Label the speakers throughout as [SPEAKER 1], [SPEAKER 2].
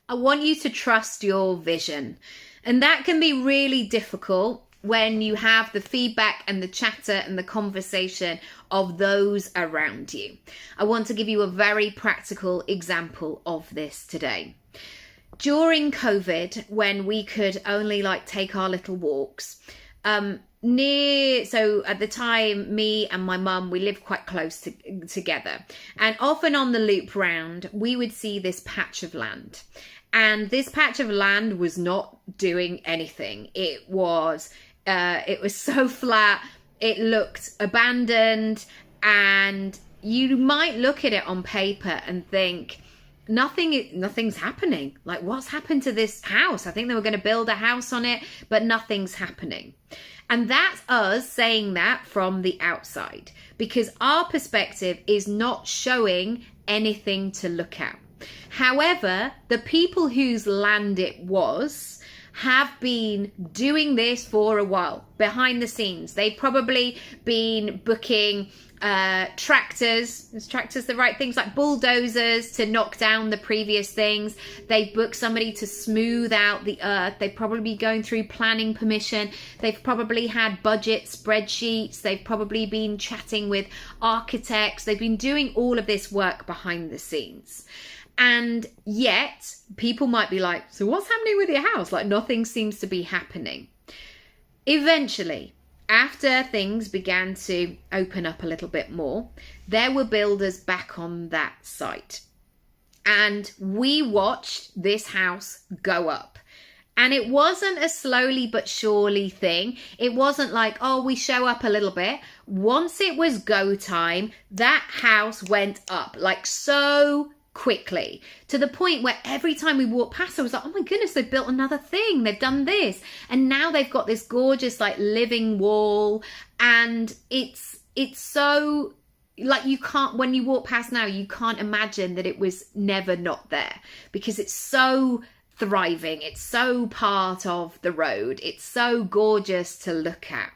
[SPEAKER 1] I want you to trust your vision. And that can be really difficult when you have the feedback and the chatter and the conversation of those around you. I want to give you a very practical example of this today. During COVID, when we could only take our little walks, so at the time, me and my mum, we lived quite close together, and often on the loop round, we would see this patch of land. And this patch of land was not doing anything. It was so flat, it looked abandoned, and you might look at it on paper and think, nothing's happening. Like, what's happened to this house? I think they were going to build a house on it, but nothing's happening. And that's us saying that from the outside, because our perspective is not showing anything to look at. However, the people whose land it was have been doing this for a while behind the scenes. They've probably been booking tractors. Is tractors the right things? Like bulldozers to knock down the previous things. They've booked somebody to smooth out the earth. They've probably been going through planning permission. They've probably had budget spreadsheets. They've probably been chatting with architects. They've been doing all of this work behind the scenes. And yet people might be like, so what's happening with your house? Like, nothing seems to be happening. Eventually, after things began to open up a little bit more, there were builders back on that site. And we watched this house go up. And it wasn't a slowly but surely thing. It wasn't like, oh, we show up a little bit. Once it was go time, that house went up like so quickly, to the point where every time we walked past, I was like, oh my goodness, they've built another thing, they've done this, and now they've got this gorgeous living wall. And it's so you can't, when you walk past now, you can't imagine that it was never not there, because it's so thriving, it's so part of the road, it's so gorgeous to look at.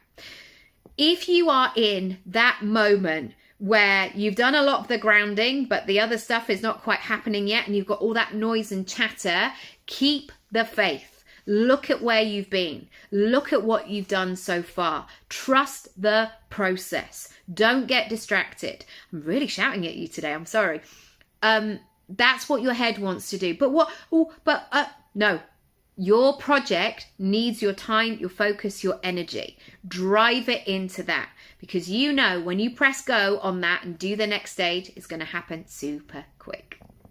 [SPEAKER 1] If you are in that moment where you've done a lot of the grounding, but the other stuff is not quite happening yet, and you've got all that noise and chatter, keep the faith. Look at where you've been. Look at what you've done so far. Trust the process. Don't get distracted. I'm really shouting at you today. I'm sorry. That's what your head wants to do. No. Your project needs your time, your focus, your energy. Drive it into that, because you know when you press go on that and do the next stage, it's going to happen super quick.